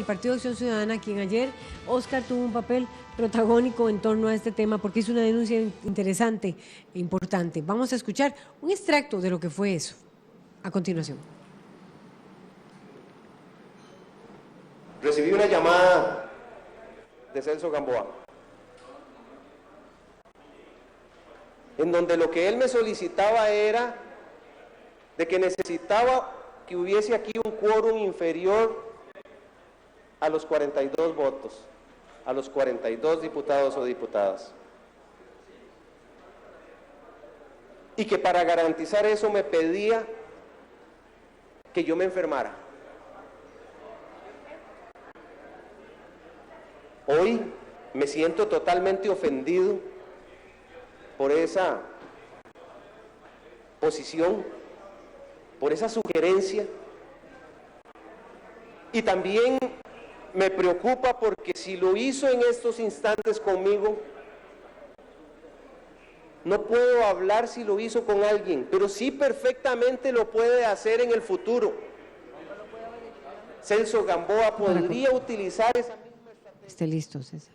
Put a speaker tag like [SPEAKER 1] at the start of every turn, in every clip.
[SPEAKER 1] Partido Acción Ciudadana, quien ayer, Óscar, tuvo un papel protagónico en torno a este tema porque hizo una denuncia interesante e importante. Vamos a escuchar un extracto de lo que fue eso a continuación.
[SPEAKER 2] Recibí una llamada de Celso Gamboa, en donde lo que él me solicitaba era de que necesitaba que hubiese aquí un quórum inferior a los 42 votos, a los 42 diputados o diputadas. Y que para garantizar eso me pedía que yo me enfermara. Hoy me siento totalmente ofendido por esa posición, por esa sugerencia, y también me preocupa porque si lo hizo en estos instantes conmigo, no puedo hablar si lo hizo con alguien, pero sí perfectamente lo puede hacer en el futuro. Celso Gamboa podría utilizar esa misma estrategia.
[SPEAKER 1] Esté listo, César.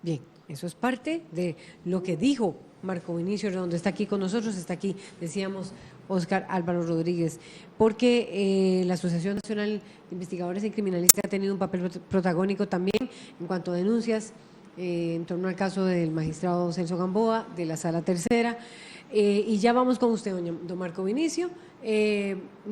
[SPEAKER 1] Bien, eso es parte de lo que dijo Marco Vinicio Redondo. Está aquí con nosotros, está aquí, decíamos, Óscar Álvaro Rodríguez, porque la Asociación Nacional de Investigadores en Criminalística ha tenido un papel protagónico también en cuanto a denuncias en torno al caso del magistrado Celso Gamboa, de la Sala Tercera, y ya vamos con usted, don Marco Vinicio,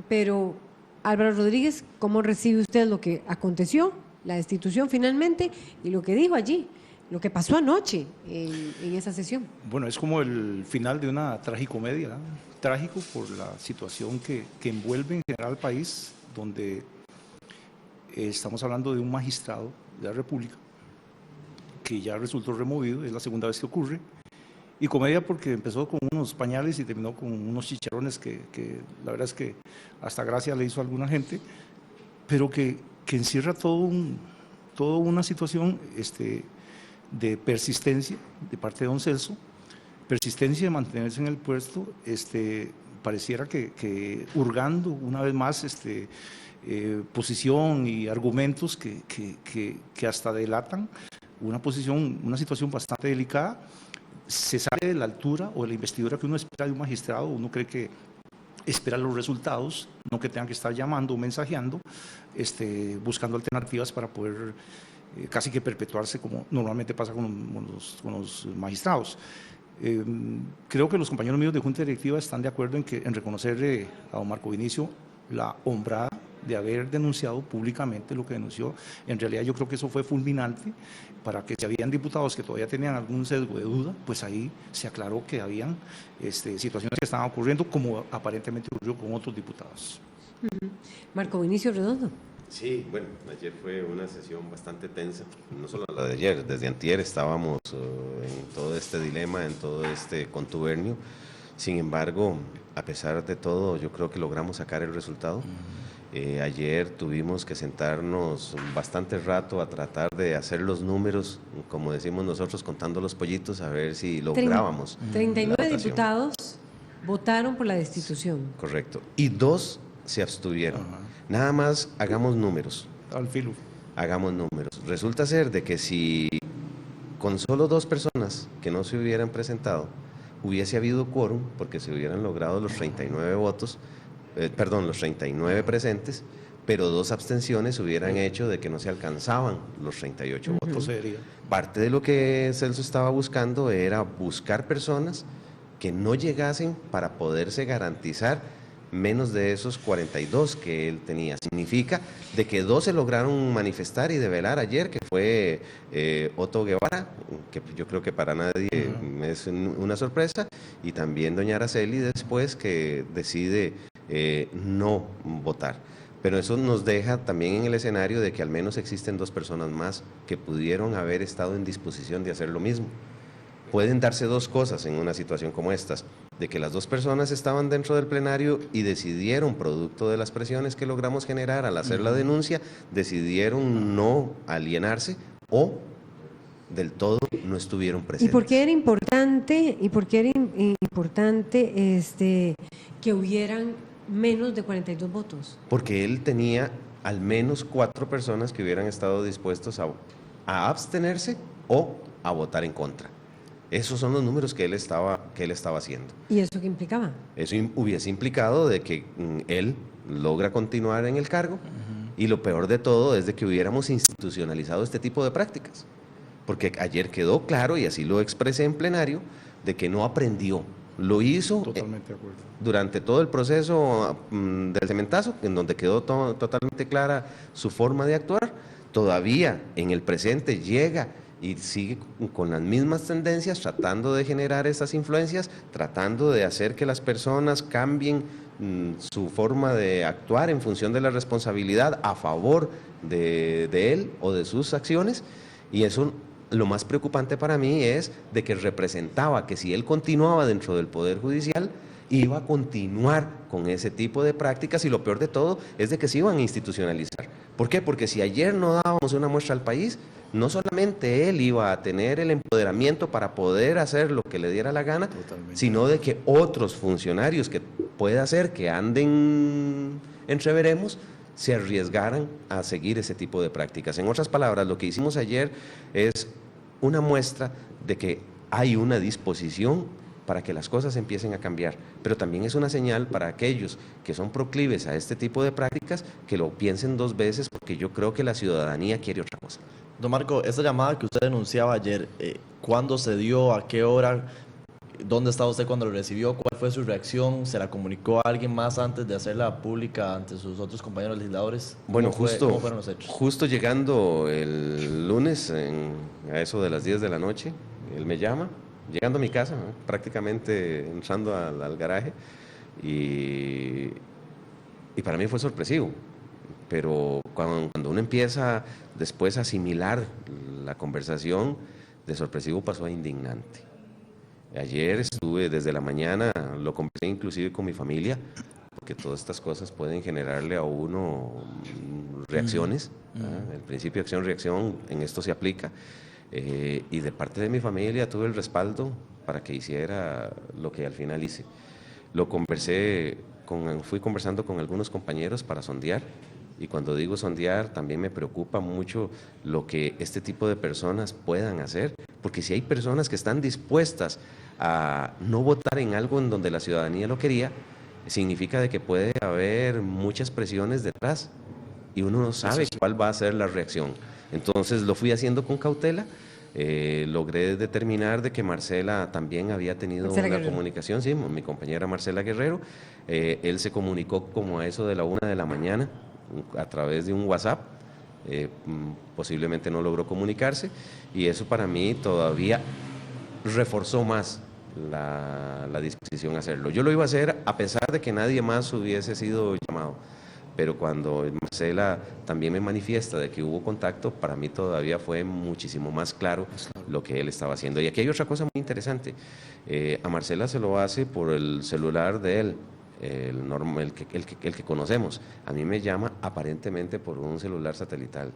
[SPEAKER 1] pero Álvaro Rodríguez, ¿cómo recibe usted lo que aconteció, la destitución finalmente, y lo que dijo allí? Lo que pasó anoche en esa sesión.
[SPEAKER 3] Bueno, es como el final de una tragicomedia, ¿no? Trágico por la situación que envuelve en general al país, donde estamos hablando de un magistrado de la República que ya resultó removido, es la segunda vez que ocurre, y comedia porque empezó con unos pañales y terminó con unos chicharrones que la verdad es que hasta gracia le hizo a alguna gente, pero que encierra toda una situación de persistencia de parte de don Celso, persistencia de mantenerse en el puesto, pareciera que hurgando una vez más posición y argumentos que hasta delatan una situación bastante delicada. Se sale de la altura o de la investidura que uno espera de un magistrado. Uno cree que espera los resultados, no que tengan que estar llamando o mensajeando, buscando alternativas para poder casi que perpetuarse, como normalmente pasa con los magistrados. Creo que los compañeros míos de Junta Directiva están de acuerdo en reconocerle a don Marco Vinicio la honrada de haber denunciado públicamente lo que denunció. En realidad yo creo que eso fue fulminante para que si habían diputados que todavía tenían algún sesgo de duda, pues ahí se aclaró que habían situaciones que estaban ocurriendo, como aparentemente ocurrió con otros diputados.
[SPEAKER 1] Marco Vinicio Redondo.
[SPEAKER 4] Sí, bueno, ayer fue una sesión bastante tensa, no solo la de ayer, desde antier estábamos en todo este dilema, en todo este contubernio. Sin embargo, a pesar de todo, yo creo que logramos sacar el resultado. Ayer tuvimos que sentarnos bastante rato a tratar de hacer los números, como decimos nosotros, contando los pollitos, a ver si lográbamos.
[SPEAKER 1] 39 diputados votaron por la destitución.
[SPEAKER 4] Correcto, y 2 se abstuvieron. Nada más hagamos números.
[SPEAKER 3] Al filo.
[SPEAKER 4] Hagamos números. Resulta ser de que si con solo 2 personas que no se hubieran presentado hubiese habido quórum, porque se hubieran logrado los 39 votos, los 39 presentes, pero 2 abstenciones hubieran hecho de que no se alcanzaban los 38 votos. Parte de lo que Celso estaba buscando era buscar personas que no llegasen para poderse garantizar menos de esos 42 que él tenía. Significa de que 2 se lograron manifestar y develar ayer, que fue Otto Guevara, que yo creo que para nadie es una sorpresa, y también doña Araceli después, que decide no votar. Pero eso nos deja también en el escenario de que al menos existen 2 personas más que pudieron haber estado en disposición de hacer lo mismo. Pueden darse 2 cosas en una situación como estas, de que las 2 personas estaban dentro del plenario y decidieron, producto de las presiones que logramos generar al hacer la denuncia, decidieron no alienarse, o del todo no estuvieron presentes.
[SPEAKER 1] ¿Y por qué era importante, que hubieran menos de 42 votos?
[SPEAKER 4] Porque él tenía al menos 4 personas que hubieran estado dispuestos a abstenerse o a votar en contra. Esos son los números que él estaba haciendo.
[SPEAKER 1] ¿Y eso qué implicaba?
[SPEAKER 4] Eso hubiese implicado de que él logra continuar en el cargo, y lo peor de todo es de que hubiéramos institucionalizado este tipo de prácticas. Porque ayer quedó claro, y así lo expresé en plenario, de que no aprendió. Lo hizo
[SPEAKER 3] Totalmente de acuerdo.
[SPEAKER 4] durante todo el proceso del cementazo, en donde quedó totalmente clara su forma de actuar. Todavía en el presente llega y sigue con las mismas tendencias, tratando de generar esas influencias, tratando de hacer que las personas cambien su forma de actuar en función de la responsabilidad a favor de él o de sus acciones. Y eso, lo más preocupante para mí es de que representaba que si él continuaba dentro del Poder Judicial, iba a continuar con ese tipo de prácticas, y lo peor de todo es de que se iban a institucionalizar. ¿Por qué? Porque si ayer no dábamos una muestra al país, no solamente él iba a tener el empoderamiento para poder hacer lo que le diera la gana, sino de que otros funcionarios que pueda ser que anden entre veremos, se arriesgaran a seguir ese tipo de prácticas. En otras palabras, lo que hicimos ayer es una muestra de que hay una disposición para que las cosas empiecen a cambiar, pero también es una señal para aquellos que son proclives a este tipo de prácticas que lo piensen 2 veces, porque yo creo que la ciudadanía quiere otra cosa.
[SPEAKER 5] Don Marco, esta llamada que usted denunciaba ayer, ¿cuándo se dio? ¿A qué hora? ¿Dónde estaba usted cuando lo recibió? ¿Cuál fue su reacción? ¿Se la comunicó a alguien más antes de hacerla pública ante sus otros compañeros legisladores?
[SPEAKER 4] Bueno,
[SPEAKER 5] ¿Cómo fueron los hechos?
[SPEAKER 4] justo llegando el lunes, a eso de las 10 de la noche, él me llama, llegando a mi casa, ¿no? Prácticamente entrando al garaje, y para mí fue sorpresivo. Pero cuando uno empieza después a asimilar la conversación, de sorpresivo pasó a indignante. Ayer estuve desde la mañana, lo conversé inclusive con mi familia, porque todas estas cosas pueden generarle a uno reacciones. El principio de acción-reacción en esto se aplica. Y de parte de mi familia tuve el respaldo para que hiciera lo que al final hice. Fui conversando con algunos compañeros para sondear. Y cuando digo sondear, también me preocupa mucho lo que este tipo de personas puedan hacer, porque si hay personas que están dispuestas a no votar en algo en donde la ciudadanía lo quería, significa de que puede haber muchas presiones detrás, y uno no sabe cuál va a ser la reacción. Entonces lo fui haciendo con cautela. Logré determinar de que Marcela también había tenido una comunicación, sí, mi compañera Marcela Guerrero. Él se comunicó como a eso de la 1 de la mañana, a través de un WhatsApp. Posiblemente no logró comunicarse, y eso para mí todavía reforzó más la disposición a hacerlo. Yo lo iba a hacer a pesar de que nadie más hubiese sido llamado, pero cuando Marcela también me manifiesta de que hubo contacto, para mí todavía fue muchísimo más claro lo que él estaba haciendo. Y aquí hay otra cosa muy interesante. A Marcela se lo hace por el celular de él, el que conocemos. A mí me llama aparentemente por un celular satelital.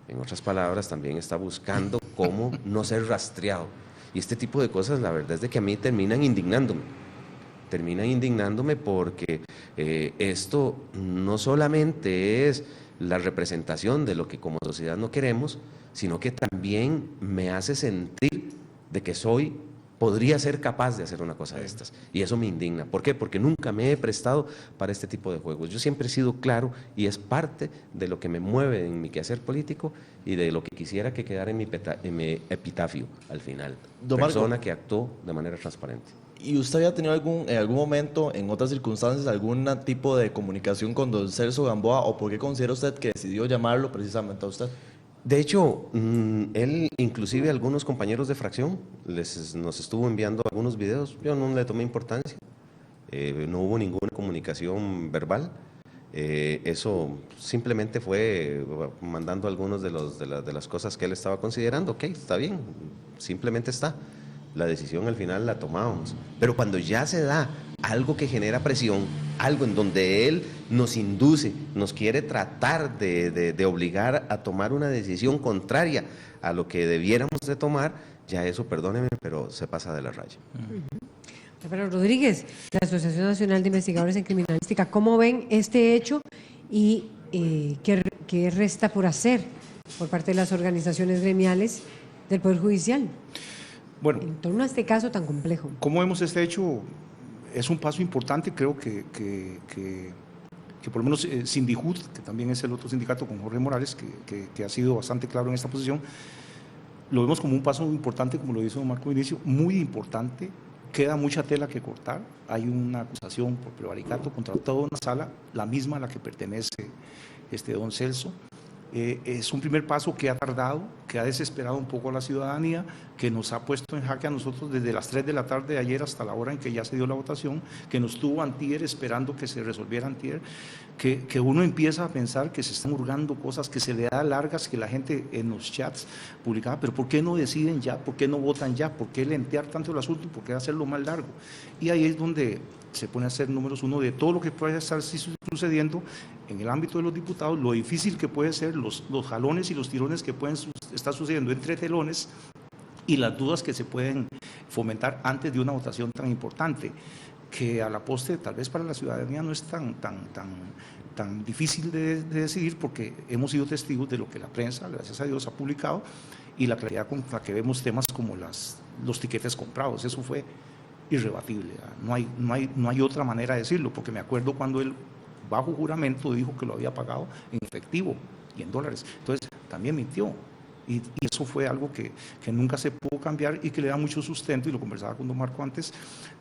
[SPEAKER 4] En otras palabras, también está buscando cómo no ser rastreado. Y este tipo de cosas, la verdad es de que a mí terminan indignándome porque esto no solamente es la representación de lo que como sociedad no queremos, sino que también me hace sentir de que podría ser capaz de hacer una cosa de estas, y eso me indigna. ¿Por qué? Porque nunca me he prestado para este tipo de juegos. Yo siempre he sido claro, y es parte de lo que me mueve en mi quehacer político y de lo que quisiera que quedara en mi epitafio al final. Persona que actuó de manera transparente.
[SPEAKER 5] ¿Y usted había tenido en algún momento, en otras circunstancias, algún tipo de comunicación con don Celso Gamboa, o por qué considera usted que decidió llamarlo precisamente a usted?
[SPEAKER 4] De hecho, él, inclusive algunos compañeros de fracción, nos estuvo enviando algunos videos. Yo no le tomé importancia, no hubo ninguna comunicación verbal. Eso simplemente fue mandando algunos de las cosas que él estaba considerando. Ok, está bien, simplemente está. La decisión al final la tomábamos. Pero cuando ya se da algo que genera presión, algo en donde él nos induce, nos quiere tratar de obligar a tomar una decisión contraria a lo que debiéramos de tomar, ya eso, perdóneme, pero se pasa de la raya.
[SPEAKER 1] Álvaro Rodríguez, la Asociación Nacional de Investigadores en Criminalística, ¿cómo ven este hecho y ¿qué resta por hacer por parte de las organizaciones gremiales del Poder Judicial
[SPEAKER 3] Bueno,
[SPEAKER 1] en torno a este caso tan complejo?
[SPEAKER 3] ¿cómo vemos este hecho? Es un paso importante, creo que por lo menos Sindijut, que también es el otro sindicato con Jorge Morales, que ha sido bastante claro en esta posición, lo vemos como un paso importante, como lo hizo don Marco Vinicio, muy importante. Queda mucha tela que cortar. Hay una acusación por prevaricato contra toda una sala, la misma a la que pertenece don Celso. Es un primer paso que ha tardado, que ha desesperado un poco a la ciudadanía, que nos ha puesto en jaque a nosotros desde las 3 de la tarde de ayer hasta la hora en que ya se dio la votación, que nos tuvo antier esperando que se resolviera antier, que uno empieza a pensar que se están hurgando cosas, que se le da largas, que la gente en los chats publicaba, pero ¿por qué no deciden ya? ¿Por qué no votan ya? ¿Por qué lentear tanto el asunto? ¿Por qué hacerlo más largo? Y ahí es donde se pone a hacer números uno de todo lo que puede estar sucediendo en el ámbito de los diputados, lo difícil que puede ser, los jalones y los tirones que pueden estar sucediendo entre telones y las dudas que se pueden fomentar antes de una votación tan importante, que a la postre tal vez para la ciudadanía no es tan difícil de decidir, porque hemos sido testigos de lo que la prensa, gracias a Dios, ha publicado, y la claridad con la que vemos temas como los tiquetes comprados. Eso fue irrebatible, no hay otra manera de decirlo, porque me acuerdo cuando él bajo juramento dijo que lo había pagado en efectivo y en dólares, entonces también mintió, y eso fue algo que nunca se pudo cambiar y que le da mucho sustento, y lo conversaba con don Marco antes,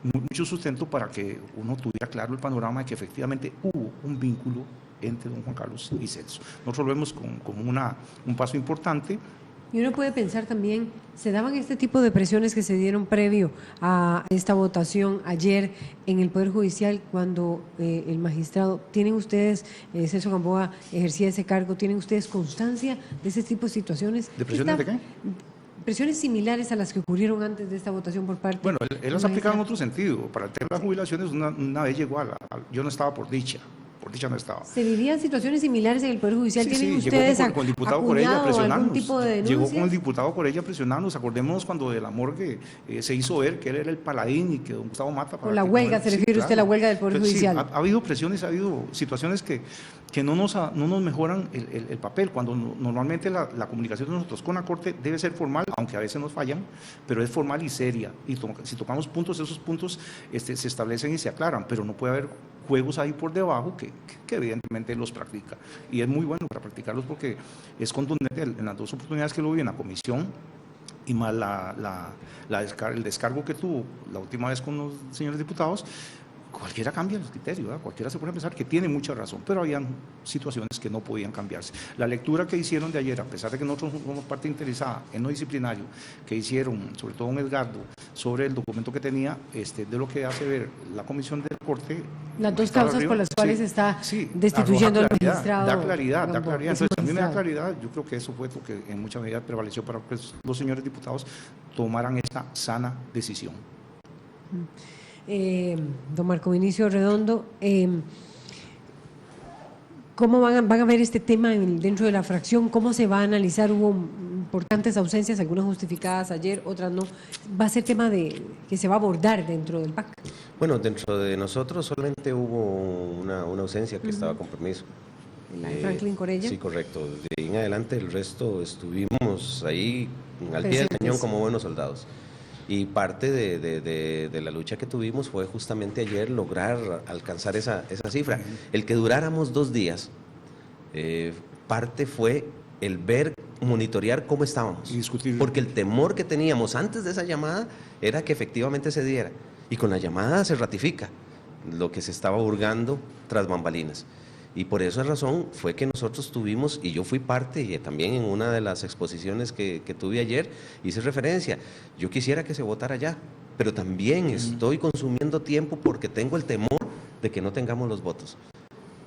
[SPEAKER 3] mucho sustento para que uno tuviera claro el panorama de que efectivamente hubo un vínculo entre don Juan Carlos y Celso. Nosotros lo vemos como un paso importante.
[SPEAKER 1] Y uno puede pensar también, ¿se daban este tipo de presiones que se dieron previo a esta votación ayer en el Poder Judicial cuando el magistrado, tienen ustedes, Celso Gamboa ejercía ese cargo, tienen ustedes constancia de ese tipo de situaciones?
[SPEAKER 3] ¿De presiones de qué?
[SPEAKER 1] Presiones similares a las que ocurrieron antes de esta votación por parte.
[SPEAKER 3] Bueno, él las aplicaba en otro sentido. Para el tema de las jubilaciones, una vez llegó yo no estaba por dicha no estaba.
[SPEAKER 1] ¿Se vivían situaciones similares en el Poder Judicial?
[SPEAKER 3] Sí,
[SPEAKER 1] ¿Tienen
[SPEAKER 3] llegó
[SPEAKER 1] ustedes
[SPEAKER 3] con el diputado Corella presionarnos.
[SPEAKER 1] algún tipo de denuncias?
[SPEAKER 3] Llegó con el diputado Corella presionarnos. Acordémonos cuando de la morgue se hizo ver que él era el paladín y que don Gustavo Mata.
[SPEAKER 1] Con la huelga, ¿se refiere usted a la huelga del Poder Judicial?
[SPEAKER 3] Sí, ha habido presiones, ha habido situaciones que no nos mejoran el papel, cuando normalmente la comunicación de nosotros con la Corte debe ser formal, aunque a veces nos fallan, pero es formal y seria, y si tocamos puntos, esos puntos se establecen y se aclaran, pero no puede haber juegos ahí por debajo que evidentemente los practica, y es muy bueno para practicarlos porque es contundente en las dos oportunidades que lo vi en la comisión, y más el descargo que tuvo la última vez con los señores diputados. Cualquiera cambia el criterio, ¿verdad? Cualquiera se pone a pensar que tiene mucha razón, pero habían situaciones que no podían cambiarse. La lectura que hicieron de ayer, a pesar de que nosotros somos parte interesada en lo disciplinario, que hicieron, sobre todo don Edgardo, sobre el documento que tenía, de lo que hace ver la Comisión de la Corte.
[SPEAKER 1] Las dos causas
[SPEAKER 3] arriba,
[SPEAKER 1] por las cuales está
[SPEAKER 3] sí,
[SPEAKER 1] destituyendo al
[SPEAKER 3] claridad,
[SPEAKER 1] magistrado.
[SPEAKER 3] Da claridad. Entonces, a mí me da
[SPEAKER 1] magistrado.
[SPEAKER 3] claridad. Yo creo que eso fue lo que en mucha medida prevaleció para que los señores diputados tomaran esta sana decisión.
[SPEAKER 1] Don Marco Vinicio Redondo, ¿cómo van a ver este tema dentro de la fracción? ¿Cómo se va a analizar? Hubo importantes ausencias, algunas justificadas ayer, otras no. ¿Va a ser tema que se va a abordar dentro del PAC?
[SPEAKER 4] Bueno, dentro de nosotros solamente hubo una ausencia que estaba con permiso.
[SPEAKER 1] ¿La de Franklin Corella?
[SPEAKER 4] Sí, correcto. De ahí en adelante el resto estuvimos ahí al pie del cañón como buenos soldados. Y parte de la lucha que tuvimos fue justamente ayer lograr alcanzar esa cifra. El que duráramos 2 días, parte fue el monitorear cómo estábamos.
[SPEAKER 3] Y discutir.
[SPEAKER 4] Porque el temor que teníamos antes de esa llamada era que efectivamente se diera. Y con la llamada se ratifica lo que se estaba hurgando tras bambalinas. Y por esa razón fue que nosotros tuvimos, y yo fui parte, y también en una de las exposiciones que tuve ayer, hice referencia, yo quisiera que se votara ya, pero también estoy consumiendo tiempo porque tengo el temor de que no tengamos los votos.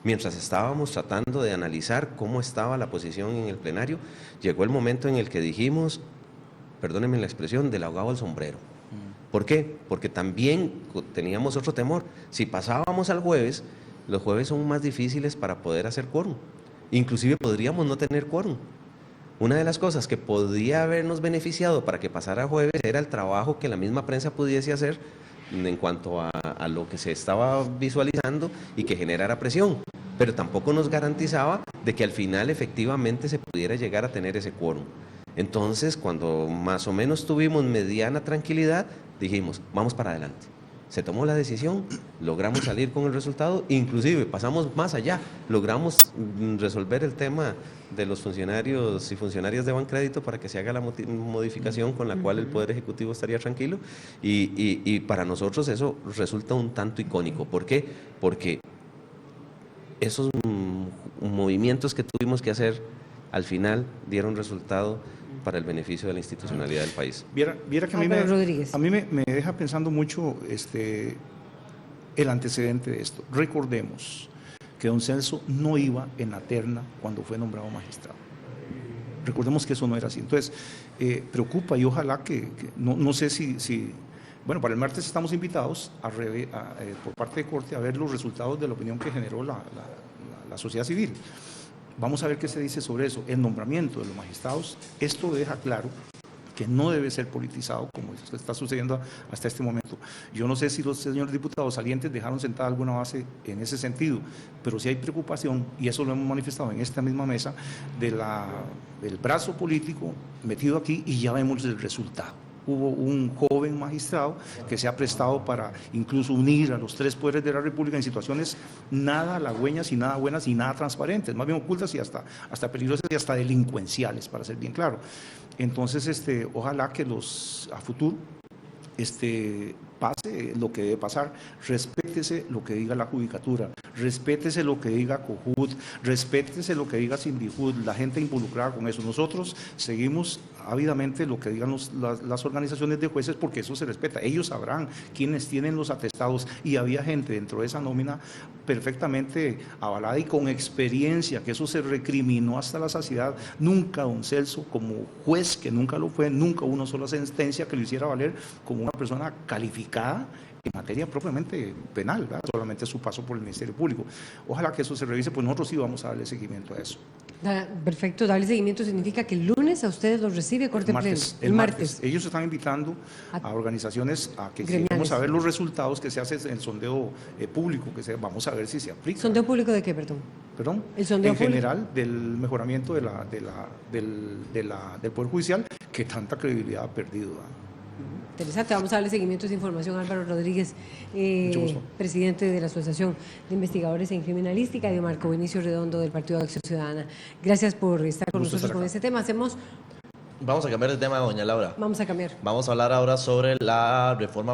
[SPEAKER 4] Mientras estábamos tratando de analizar cómo estaba la posición en el plenario, llegó el momento en el que dijimos, perdónenme la expresión, del ahogado al sombrero. ¿Por qué? Porque también teníamos otro temor. Si pasábamos al jueves, los jueves son más difíciles para poder hacer quórum. Inclusive podríamos no tener quórum. Una de las cosas que podría habernos beneficiado para que pasara jueves era el trabajo que la misma prensa pudiese hacer en cuanto a lo que se estaba visualizando y que generara presión. pero tampoco nos garantizaba de que al final efectivamente se pudiera llegar a tener ese quórum. Entonces, cuando más o menos tuvimos mediana tranquilidad, dijimos, vamos para adelante. Se tomó la decisión, logramos salir con el resultado, inclusive pasamos más allá, logramos resolver el tema de los funcionarios y funcionarias de Bancrédito para que se haga la modificación con la cual el Poder Ejecutivo estaría tranquilo, y para nosotros eso resulta un tanto icónico. ¿Por qué? Porque esos movimientos que tuvimos que hacer al final dieron resultado para el beneficio de la institucionalidad del país.
[SPEAKER 3] Viera que
[SPEAKER 1] Álvaro Rodríguez.
[SPEAKER 3] a mí me deja pensando mucho el antecedente de esto. Recordemos que don Celso no iba en la terna cuando fue nombrado magistrado. Recordemos que eso no era así. Entonces, preocupa, y ojalá no sé si bueno, para el martes estamos invitados por parte de Corte a ver los resultados de la opinión que generó la sociedad civil. Vamos a ver qué se dice sobre eso. El nombramiento de los magistrados, esto deja claro que no debe ser politizado como está sucediendo hasta este momento. Yo no sé si los señores diputados salientes dejaron sentada alguna base en ese sentido, pero sí hay preocupación, y eso lo hemos manifestado en esta misma mesa, del brazo político metido aquí, y ya vemos el resultado. Hubo un joven magistrado que se ha prestado para incluso unir a los tres poderes de la República en situaciones nada halagüeñas y nada buenas y nada transparentes, más bien ocultas y hasta peligrosas y hasta delincuenciales, para ser bien claro. Entonces, ojalá que a futuro pase lo que debe pasar, respétese lo que diga la judicatura, respétese lo que diga COJUD, respétese lo que diga Sindijud, la gente involucrada con eso. Nosotros seguimos ávidamente lo que digan las organizaciones de jueces, porque eso se respeta. Ellos sabrán quiénes tienen los atestados, y había gente dentro de esa nómina perfectamente avalada y con experiencia, que eso se recriminó hasta la saciedad. Nunca don Celso, como juez, que nunca lo fue, nunca hubo una sola sentencia que lo hiciera valer como una persona calificada en materia propiamente penal, ¿verdad? Solamente su paso por el Ministerio Público. Ojalá que eso se revise, pues nosotros sí vamos a darle seguimiento a eso.
[SPEAKER 1] Perfecto, darle seguimiento significa que el lunes a ustedes los recibe Corte Pleno.
[SPEAKER 3] El martes. Ellos están invitando a organizaciones a que vamos a ver los resultados que se hace en el sondeo público, vamos a ver si se aplica.
[SPEAKER 1] ¿Sondeo público de qué, perdón?
[SPEAKER 3] ¿Perdón?
[SPEAKER 1] El sondeo
[SPEAKER 3] en
[SPEAKER 1] público
[SPEAKER 3] general del mejoramiento del Poder Judicial, que tanta credibilidad ha perdido.
[SPEAKER 1] Interesante, vamos a darle seguimiento a esa información. Álvaro Rodríguez, presidente de la Asociación de Investigadores en Criminalística, y Marco Vinicio Redondo del Partido de Acción Ciudadana. Gracias por estar con nosotros con este tema.
[SPEAKER 5] Vamos a cambiar de tema, doña Laura.
[SPEAKER 1] Vamos a cambiar.
[SPEAKER 5] Vamos a hablar ahora sobre la reforma